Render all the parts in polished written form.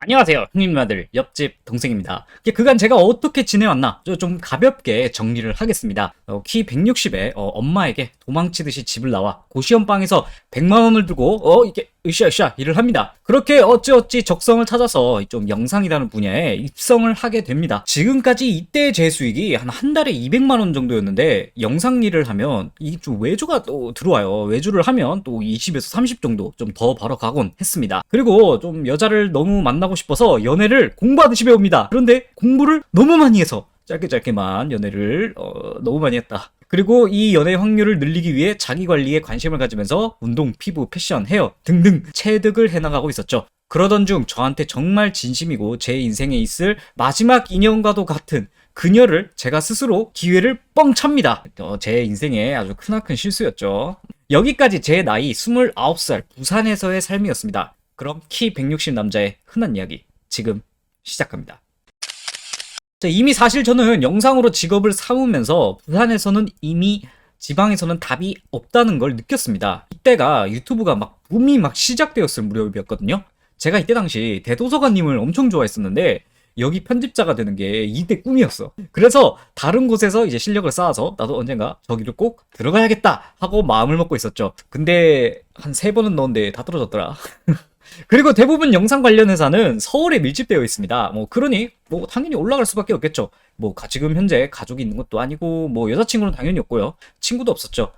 안녕하세요, 형님 누나들 옆집 동생입니다. 그간 제가 어떻게 지내왔나 좀 가볍게 정리를 하겠습니다. 키 160에 엄마에게 도망치듯이 집을 나와 고시원방에서 100만 원을 두고 이게 으쌰으쌰 일을 합니다. 그렇게 어찌어찌 적성을 찾아서 좀 영상이라는 분야에 입성을 하게 됩니다. 지금까지 이때 제 수익이 한 달에 200만 원 정도였는데, 영상 일을 하면 이 좀 외주가 또 들어와요. 외주를 하면 또 20에서 30 정도 좀 더 벌어가곤 했습니다. 그리고 좀 여자를 너무 만나고 싶어서 연애를 공부하듯이 배웁니다. 그런데 공부를 너무 많이 해서 짧게만 연애를 너무 많이 했다. 그리고 이 연애 확률을 늘리기 위해 자기 관리에 관심을 가지면서 운동, 피부, 패션, 헤어 등등 체득을 해나가고 있었죠. 그러던 중 저한테 정말 진심이고 제 인생에 있을 마지막 인연과도 같은 그녀를 제가 스스로 기회를 뻥 찹니다. 제 인생에 아주 크나큰 실수였죠. 여기까지 제 나이 29살 부산에서의 삶이었습니다. 그럼 키 160 남자의 흔한 이야기 지금 시작합니다. 이미 사실 저는 영상으로 직업을 삼으면서 부산에서는 이미 지방에서는 답이 없다는 걸 느꼈습니다. 이때가 유튜브가 붐이 시작되었을 무렵이었거든요. 제가 이때 당시 대도서관님을 엄청 좋아했었는데 여기 편집자가 되는 게 이때 꿈이었어. 그래서 다른 곳에서 이제 실력을 쌓아서 나도 언젠가 저기를 꼭 들어가야겠다 하고 마음을 먹고 있었죠. 근데 한 3번은 넣었는데 다 떨어졌더라. 그리고 대부분 영상 관련 회사는 서울에 밀집되어 있습니다. 그러니 당연히 올라갈 수밖에 없겠죠. 지금 현재 가족이 있는 것도 아니고 여자친구는 당연히 없고요. 친구도 없었죠.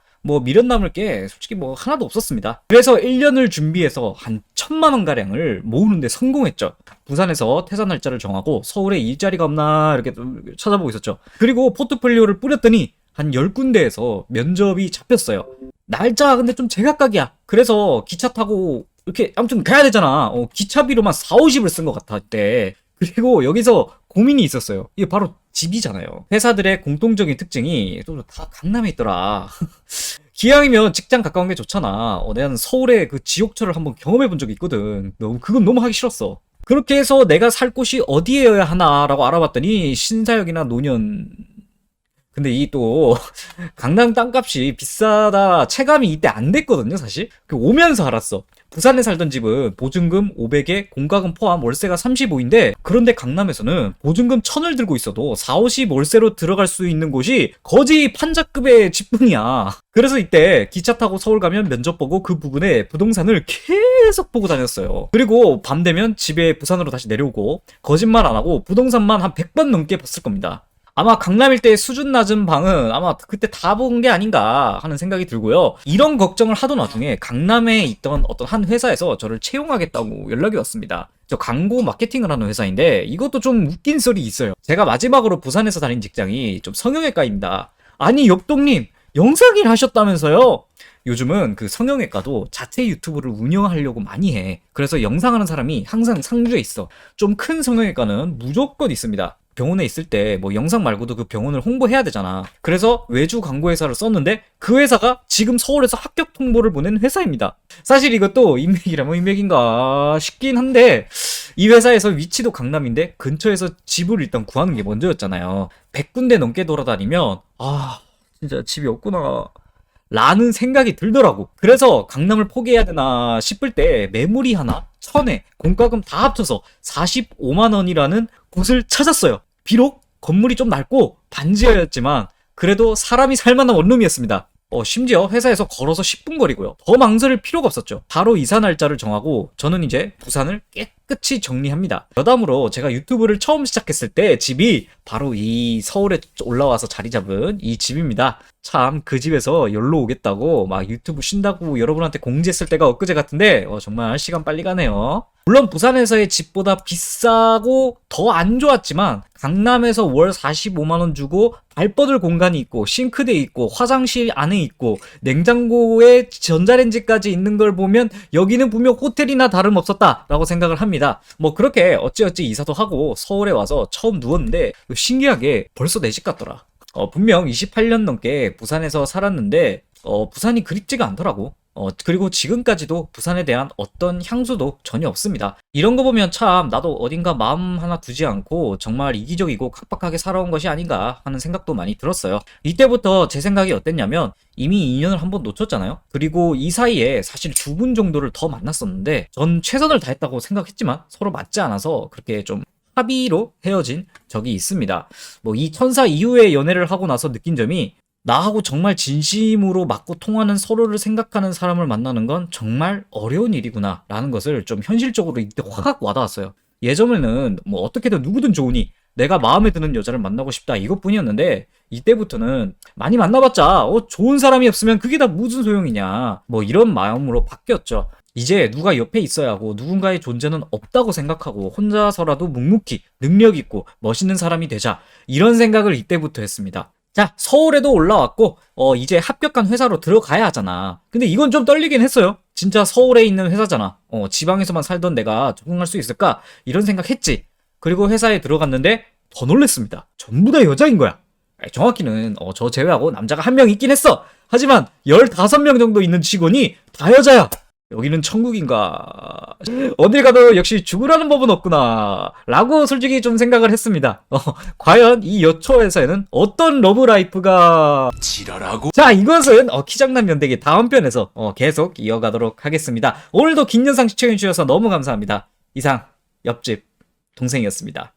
미련 남을 게 솔직히 하나도 없었습니다. 그래서 1년을 준비해서 한 1000만 원 가량을 모으는데 성공했죠. 부산에서 퇴사 날짜를 정하고 서울에 일자리가 없나 이렇게 찾아보고 있었죠. 그리고 포트폴리오를 뿌렸더니 한 10군데에서 면접이 잡혔어요. 날짜 근데 좀 제각각이야. 그래서 기차 타고 이렇게 아무튼 가야 되잖아. 기차비로만 4,50을 쓴 것 같아 그때. 그리고 여기서 고민이 있었어요. 이게 바로 집이잖아요. 회사들의 공통적인 특징이 또 다 강남에 있더라. 기왕이면 직장 가까운 게 좋잖아. 내가 서울의 그 지옥철을 한번 경험해 본 적이 있거든. 그건 너무 하기 싫었어. 그렇게 해서 내가 살 곳이 어디여야 하나라고 알아봤더니 신사역이나 노년. 근데 이 또 강남 땅값이 비싸다 체감이 이때 안 됐거든요, 사실. 오면서 알았어. 부산에 살던 집은 보증금 500에 공과금 포함 월세가 35인데, 그런데 강남에서는 보증금 1000을 들고 있어도 40, 50 월세로 들어갈 수 있는 곳이 거지 판자급의 집뿐이야. 그래서 이때 기차 타고 서울 가면 면접 보고 그 부근에 부동산을 계속 보고 다녔어요. 그리고 밤 되면 집에 부산으로 다시 내려오고, 거짓말 안 하고 부동산만 한 100번 넘게 봤을 겁니다. 아마 강남 일대의 수준 낮은 방은 아마 그때 다 본 게 아닌가 하는 생각이 들고요. 이런 걱정을 하던 와중에 강남에 있던 어떤 한 회사에서 저를 채용하겠다고 연락이 왔습니다. 저 광고 마케팅을 하는 회사인데 이것도 좀 웃긴 썰이 있어요. 제가 마지막으로 부산에서 다닌 직장이 좀 성형외과입니다. 아니 옆동님 영상일 하셨다면서요? 요즘은 그 성형외과도 자체 유튜브를 운영하려고 많이 해. 그래서 영상하는 사람이 항상 상주에 있어. 좀 큰 성형외과는 무조건 있습니다. 병원에 있을 때 영상 말고도 그 병원을 홍보해야 되잖아. 그래서 외주 광고회사를 썼는데 그 회사가 지금 서울에서 합격 통보를 보낸 회사입니다. 사실 이것도 인맥이라면 인맥인가 싶긴 한데, 이 회사에서 위치도 강남인데 근처에서 집을 일단 구하는 게 먼저였잖아요. 100군데 넘게 돌아다니면 진짜 집이 없구나 라는 생각이 들더라고. 그래서 강남을 포기해야 되나 싶을 때 매물이 하나 1000에 공과금 다 합쳐서 45만 원이라는 곳을 찾았어요. 비록 건물이 좀 낡고 반지하였지만 그래도 사람이 살만한 원룸이었습니다. 심지어 회사에서 걸어서 10분 거리고요. 더 망설일 필요가 없었죠. 바로 이사 날짜를 정하고 저는 이제 부산을 깨끗이 정리합니다. 여담으로 제가 유튜브를 처음 시작했을 때 집이 바로 이 서울에 올라와서 자리 잡은 이 집입니다. 참 그 집에서 열로 오겠다고 유튜브 쉰다고 여러분한테 공지했을 때가 엊그제 같은데 정말 시간 빨리 가네요. 물론 부산에서의 집보다 비싸고 더 안 좋았지만 강남에서 월 45만 원 주고 발 뻗을 공간이 있고 싱크대 있고 화장실 안에 있고 냉장고에 전자레인지까지 있는 걸 보면 여기는 분명 호텔이나 다름없었다 라고 생각을 합니다. 그렇게 어찌어찌 이사도 하고 서울에 와서 처음 누웠는데 신기하게 벌써 내 집 같더라. 분명 28년 넘게 부산에서 살았는데 부산이 그립지가 않더라고. 그리고 지금까지도 부산에 대한 어떤 향수도 전혀 없습니다. 이런 거 보면 참 나도 어딘가 마음 하나 두지 않고 정말 이기적이고 각박하게 살아온 것이 아닌가 하는 생각도 많이 들었어요. 이때부터 제 생각이 어땠냐면 이미 인연을 한번 놓쳤잖아요. 그리고 이 사이에 사실 두 분 정도를 더 만났었는데 전 최선을 다했다고 생각했지만 서로 맞지 않아서 그렇게 좀 합의로 헤어진 적이 있습니다. 뭐 이 천사 이후에 연애를 하고 나서 느낀 점이 나하고 정말 진심으로 맞고 통하는 서로를 생각하는 사람을 만나는 건 정말 어려운 일이구나 라는 것을 좀 현실적으로 이때 확 와닿았어요. 예전에는 뭐 어떻게든 누구든 좋으니 내가 마음에 드는 여자를 만나고 싶다 이것뿐이었는데 이때부터는 많이 만나봤자 좋은 사람이 없으면 그게 다 무슨 소용이냐 뭐 이런 마음으로 바뀌었죠. 이제 누가 옆에 있어야 하고 누군가의 존재는 없다고 생각하고 혼자서라도 묵묵히 능력 있고 멋있는 사람이 되자 이런 생각을 이때부터 했습니다. 자, 서울에도 올라왔고 이제 합격한 회사로 들어가야 하잖아. 근데 이건 좀 떨리긴 했어요. 진짜 서울에 있는 회사잖아. 지방에서만 살던 내가 적응할 수 있을까? 이런 생각했지. 그리고 회사에 들어갔는데 더 놀랬습니다. 전부 다 여자인 거야. 정확히는 저 제외하고 남자가 한 명 있긴 했어. 하지만 15명 정도 있는 직원이 다 여자야. 여기는 천국인가? 어딜 가도 역시 죽으라는 법은 없구나 라고 솔직히 좀 생각을 했습니다. 과연 이 여초에서는 어떤 러브라이프가 지랄하고 자, 이것은 키장난 면대기 다음 편에서 계속 이어가도록 하겠습니다. 오늘도 긴 영상 시청해주셔서 너무 감사합니다. 이상 옆집 동생이었습니다.